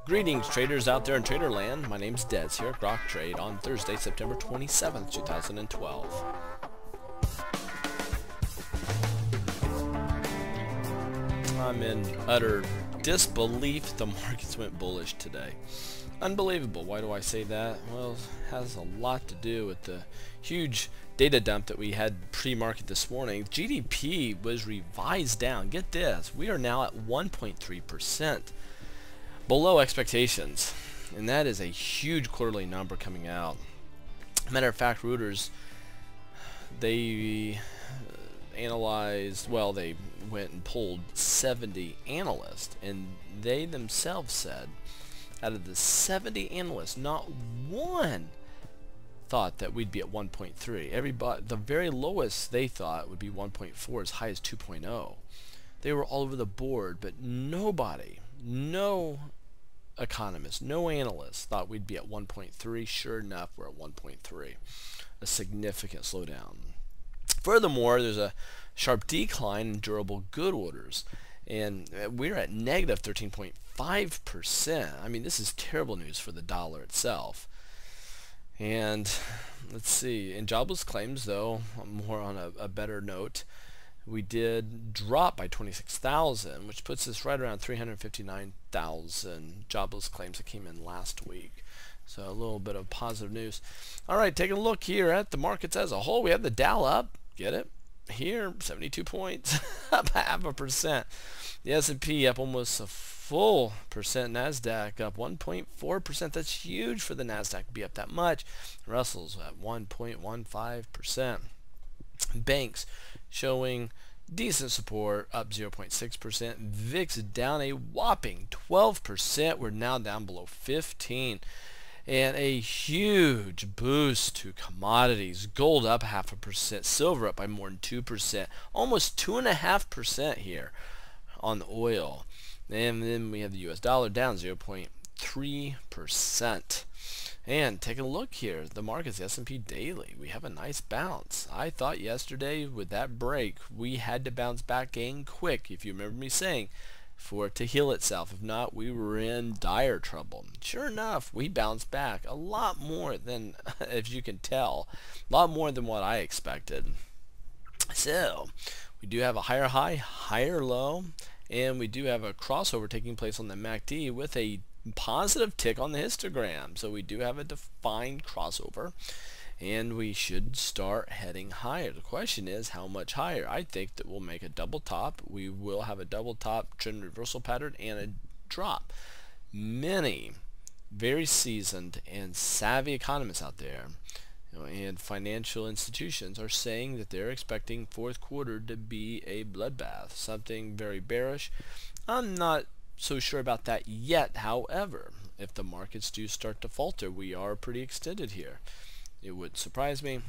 Greetings traders out there in Traderland. My name's Des here at Grok Trade on Thursday, September 27th, 2012. I'm in utter disbelief the markets went bullish today. Unbelievable. Why do I say that? Well, it has a lot to do with the huge data dump that we had pre-market this morning. GDP was revised down. Get this. We are now at 1.3%. below expectations, and that is a huge quarterly number coming out. Matter of fact, Reuters, they analyzed, well, they went and polled 70 analysts, and they themselves said out of the 70 analysts, not one thought that we'd be at 1.3. Everybody, the very lowest they thought would be 1.4, as high as 2.0. They were all over the board, but nobody, no economists, no analysts thought we'd be at 1.3. Sure enough, we're at 1.3. A significant slowdown. Furthermore, there's a sharp decline in durable good orders, and we're at negative 13.5%. I mean, this is terrible news for the dollar itself. And let's see, in jobless claims, though, more on a better note, we did drop by 26,000, which puts us right around 359,000 jobless claims that came in last week. So a little bit of positive news. All right, taking a look here at the markets as a whole. We have the Dow up, get it? Here, 72 points, up 0.5%. The S&P up almost a full percent. NASDAQ up 1.4%. That's huge for the NASDAQ to be up that much. Russell's at 1.15%. Banks showing decent support, up 0.6%. VIX down a whopping 12%. We're now down below 15. And a huge boost to commodities. Gold up 0.5%. Silver up by more than 2%. Almost 2.5% here on the oil. And then we have the US dollar down 0.3%. And take a look here, the markets, the S&P daily, we have a nice bounce. I thought yesterday with that break we had to bounce back in quick, if you remember me saying, for it to heal itself. If not, we were in dire trouble. Sure enough, we bounced back a lot more than, as you can tell, a lot more than what I expected. So we do have a higher high, higher low, and we do have a crossover taking place on the MACD with a positive tick on the histogram. So we do have a defined crossover, and we should start heading higher. The question is how much higher. I think that we'll make a double top. We will have a double top trend reversal pattern and a drop. Many very seasoned and savvy economists out there, and financial institutions are saying that they're expecting fourth quarter to be a bloodbath, something very bearish. I'm not so sure about that yet. However, if the markets do start to falter, we are pretty extended here. It would surprise me.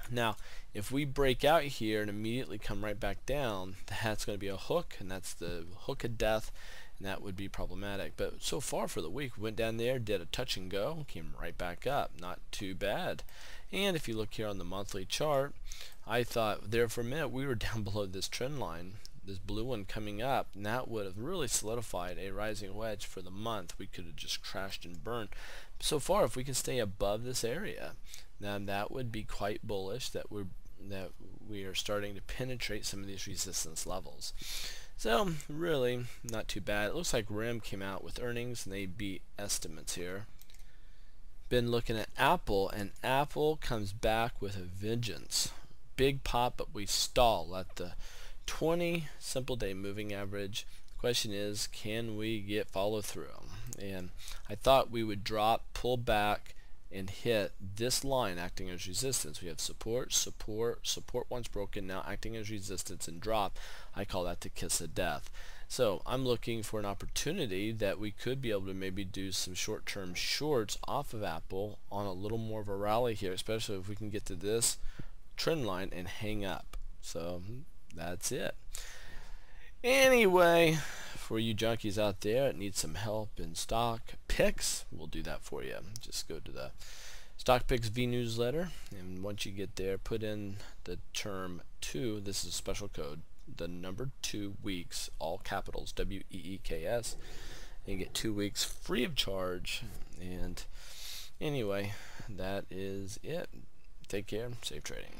Now, if we break out here and immediately come right back down, that's going to be a hook, and that's the hook of death, and that would be problematic. But so far for the week, we went down there, did a touch and go, came right back up. Not too bad. And if you look here on the monthly chart, I thought there for a minute we were down below this trend line, this blue one coming up, and that would have really solidified a rising wedge for the month. We could have just crashed and burned. So far, if we can stay above this area, then that would be quite bullish, that we are starting to penetrate some of these resistance levels. So really not too bad. It looks like RIM came out with earnings and they beat estimates here. Been looking at Apple, and Apple comes back with a vengeance. Big pop, but we stall at the 20 simple day moving average. The question is, can we get follow through? And I thought we would drop, pull back, and hit this line acting as resistance. We have support, support, support once broken, now acting as resistance, and drop. I call that the kiss of death. So I'm looking for an opportunity that we could be able to maybe do some short-term shorts off of Apple on a little more of a rally here, especially if we can get to this trend line and hang up. So that's it. Anyway, for you junkies out there that need some help in stock picks, we'll do that for you. Just go to the Stock Picks V newsletter, and once you get there, put in the term 2. This is a special code, the number 2 weeks, all capitals, WEEKS, and get 2 weeks free of charge. And anyway, that is it. Take care. Safe trading.